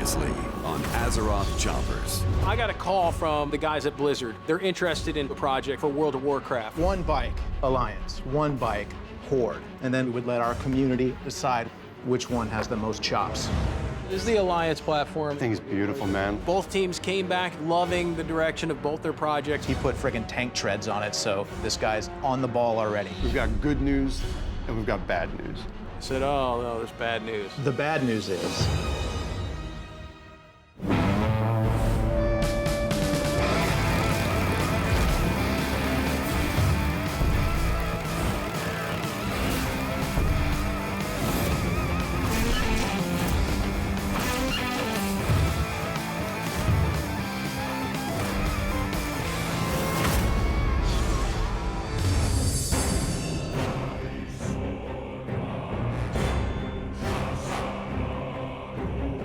Previously on Azeroth Choppers. I got a call from the guys at Blizzard. They're interested in a project for World of Warcraft. One bike, Alliance. One bike, Horde. And then we would let our community decide which one has the most chops. This is the Alliance platform. Thing's beautiful, man. Both teams came back loving the direction of both their projects. He put friggin' tank treads on it, so this guy's on the ball already. We've got good news and we've got bad news. I said, oh, no, there's bad news. The bad news is,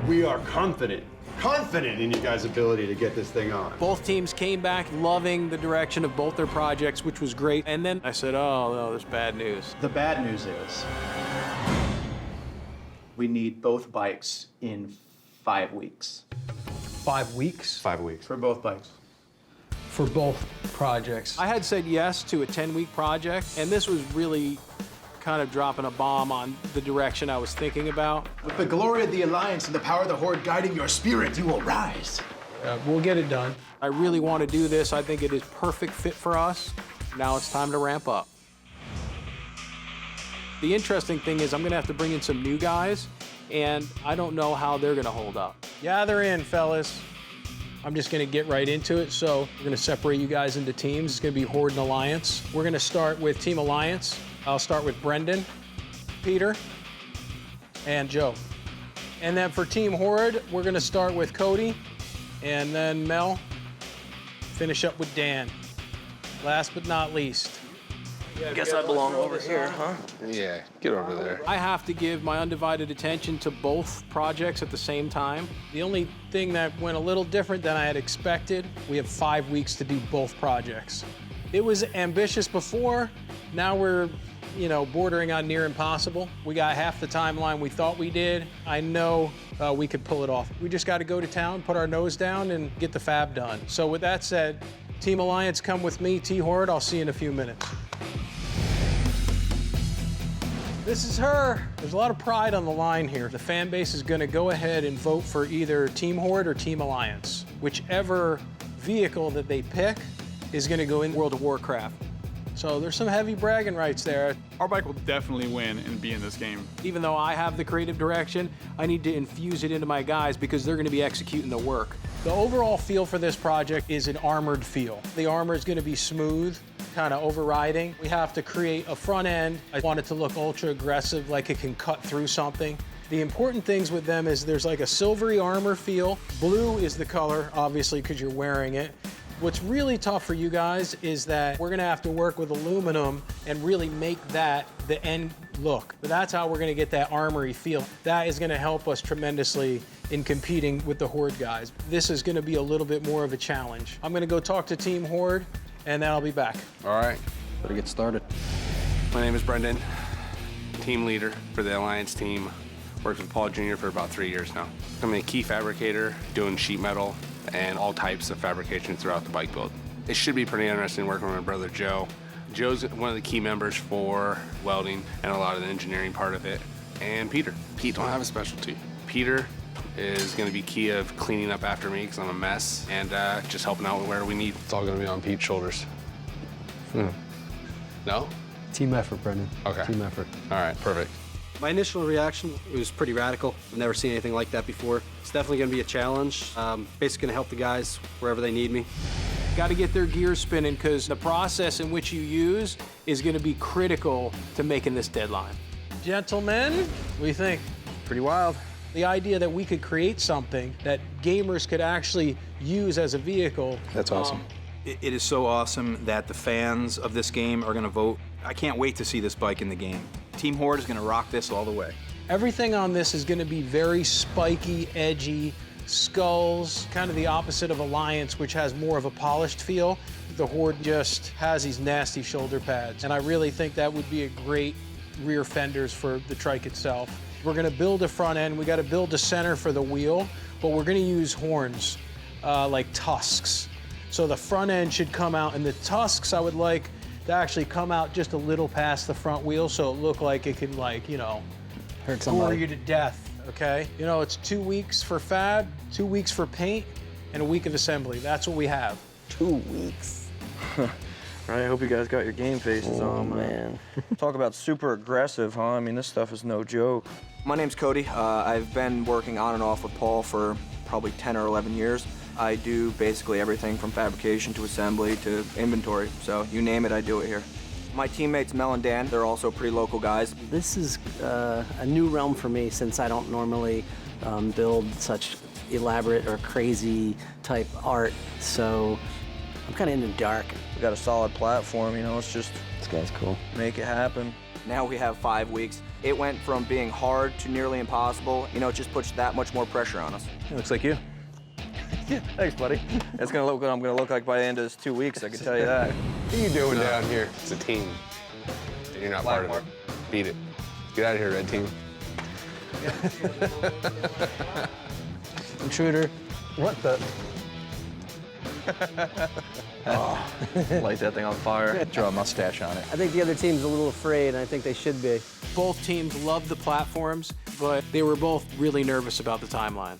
We are confident in you guys' ability to get this thing on. Both teams came back loving the direction of both their projects, which was great. And then I said, oh, no, there's bad news. the bad news is, we need both bikes in 5 weeks. 5 weeks 5 weeks. For both bikes. for both projects. I had said yes to a 10-week project, and this was really kind of dropping a bomb on the direction I was thinking about. With the glory of the Alliance and the power of the Horde guiding your spirit, you will rise. We'll get it done. I really want to do this. I think it is perfect fit for us. Now it's time to ramp up. The interesting thing is I'm gonna have to bring in some new guys, and I don't know how they're gonna hold up. Gather in, fellas. I'm just gonna get right into it. So we're gonna separate you guys into teams. It's gonna be Horde and Alliance. We're gonna start with Team Alliance. I'll start with Brendan, Peter, and Joe. And then for Team Horde, we're gonna start with Cody, and then Mel, finish up with Dan. Last but not least. Guess I belong over here, huh? Yeah, get over there. I have to give my undivided attention to both projects at the same time. The only thing that went a little different than I had expected, we have 5 weeks to do both projects. It was ambitious before, now we're, bordering on near impossible. We got half the timeline we thought we did. I know we could pull it off. We just got to go to town, put our nose down, and get the fab done. So with that said, Team Alliance, come with me. T-Horde, I'll see you in a few minutes. This is her. There's a lot of pride on the line here. The fan base is gonna go ahead and vote for either Team Horde or Team Alliance. Whichever vehicle that they pick is gonna go in World of Warcraft. So there's some heavy bragging rights there. Our bike will definitely win and be in this game. Even though I have the creative direction, I need to infuse it into my guys because they're gonna be executing the work. The overall feel for this project is an armored feel. The armor is gonna be smooth, kind of overriding. We have to create a front end. I want it to look ultra aggressive, like it can cut through something. The important things with them is there's like a silvery armor feel. Blue is the color, obviously, because you're wearing it. What's really tough for you guys is that we're gonna have to work with aluminum and really make that the end look. But that's how we're gonna get that armory feel. That is gonna help us tremendously in competing with the Horde guys. This is gonna be a little bit more of a challenge. I'm gonna go talk to Team Horde, and then I'll be back. All right, better get started. My name is Brendan, team leader for the Alliance team. Worked with Paul Jr. for about 3 years now. I'm a key fabricator, doing sheet metal and all types of fabrication throughout the bike build. It should be pretty interesting working with my brother Joe. Joe's one of the key members for welding and a lot of the engineering part of it. And Peter. Pete don't have a specialty. Peter is gonna be key of cleaning up after me because I'm a mess and just helping out where we need. It's all gonna be on Pete's shoulders. No? Team effort, Brendan. Okay. Team effort. All right, perfect. My initial reaction was pretty radical. I've never seen anything like that before. It's definitely gonna be a challenge. Basically gonna help the guys wherever they need me. Got to get their gears spinning because the process in which you use is going to be critical to making this deadline. Gentlemen, what do you think? Pretty wild. The idea that we could create something that gamers could actually use as a vehicle. That's awesome. It is so awesome that the fans of this game are going to vote. I can't wait to see this bike in the game. Team Horde is going to rock this all the way. Everything on this is going to be very spiky, edgy, skulls, kind of the opposite of Alliance, which has more of a polished feel. The Horde just has these nasty shoulder pads, and I really think that would be a great rear fenders for the trike itself. We're gonna build a front end, we gotta build a center for the wheel. but we're gonna use horns, like tusks. So the front end should come out, and the tusks I would like to actually come out just a little past the front wheel so it look like it can, like, you know, Hurt bore somebody. you to death, okay? You know, it's 2 weeks for fab, 2 weeks for paint, and a week of assembly. That's what we have. 2 weeks. Right, I hope you guys got your game faces on, man. Talk about super aggressive, huh? I mean, this stuff is no joke. My name's Cody. I've been working on and off with Paul for probably 10 or 11 years. I do basically everything from fabrication to assembly to inventory, so you name it, I do it here. My teammates Mel and Dan, they're also pretty local guys. This is a new realm for me since I don't normally build such elaborate or crazy type art, so I'm kind of in the dark. We got a solid platform, you know, it's just... This guy's cool. Make it happen. Now we have 5 weeks. It went from being hard to nearly impossible. You know, it just puts that much more pressure on us. It looks like you. Yeah, thanks, buddy. That's gonna look what I'm gonna look like by the end of this 2 weeks, I can tell you that. What are you doing down here? It's a team. And you're not part of it. Beat it. Get out of here, red team. Intruder. What the? Light that thing on fire. Draw a mustache on it. I think the other team's a little afraid, and I think they should be. Both teams love the platforms, but they were both really nervous about the timeline.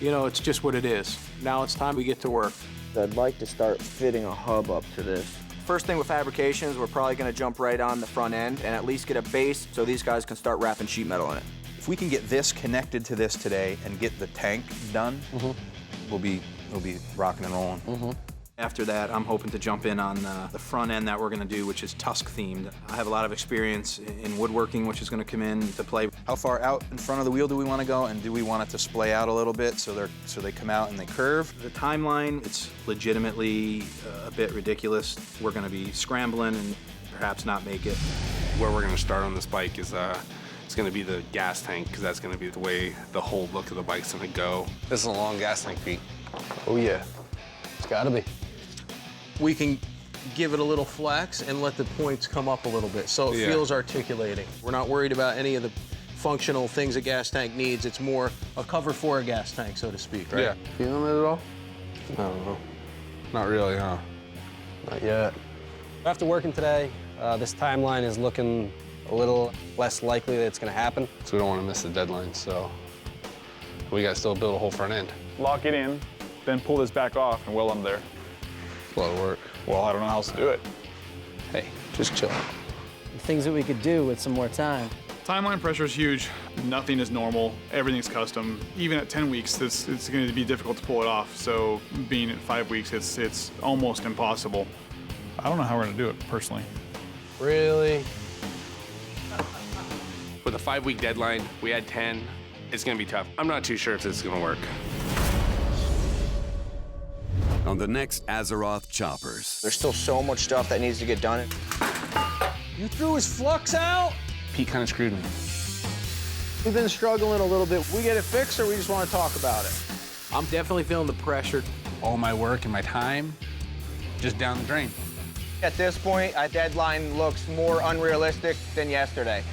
You know, it's just what it is. Now it's time we get to work. I'd like to start fitting a hub up to this. First thing with fabrications, we're probably gonna jump right on the front end and at least get a base so these guys can start wrapping sheet metal in it. If we can get this connected to this today and get the tank done, we'll be rocking and rolling. After that, I'm hoping to jump in on the front end that we're gonna do, which is tusk themed. I have a lot of experience in woodworking, which is gonna come in to play. How far out in front of the wheel do we wanna go, and do we want it to splay out a little bit so they come out and they curve? The timeline, it's legitimately a bit ridiculous. We're gonna be scrambling and perhaps not make it. Where we're going to start on this bike is it's going to be the gas tank, because that's going to be the way the whole look of the bike's going to go. This is a long gas tank, Pete. Oh, yeah. It's gotta be. We can give it a little flex and let the points come up a little bit so it feels articulating. We're not worried about any of the functional things a gas tank needs. It's more a cover for a gas tank, so to speak, right? Yeah. Feeling it at all? I don't know. Not really, huh? Not yet. After working today, this timeline is looking a little less likely that it's gonna happen. So we don't want to miss the deadline, so we got to still build a whole front end. Lock it in, then pull this back off and weld them there. It's a lot of work. Well, I don't know how else to do it. Hey, just chill. Things that we could do with some more time. Timeline pressure is huge. Nothing is normal. Everything's custom. Even at 10 weeks, it's going to be difficult to pull it off. So being at 5 weeks, it's almost impossible. I don't know how we're going to do it, personally. Really? With a 5-week deadline, we had 10. It's going to be tough. I'm not too sure if this is going to work. On the next Azeroth Choppers. There's still so much stuff that needs to get done. You threw his flux out? Pete kind of screwed me. We've been struggling a little bit. We get it fixed or we just want to talk about it? I'm definitely feeling the pressure. All my work and my time, just down the drain. At this point, a deadline looks more unrealistic than yesterday.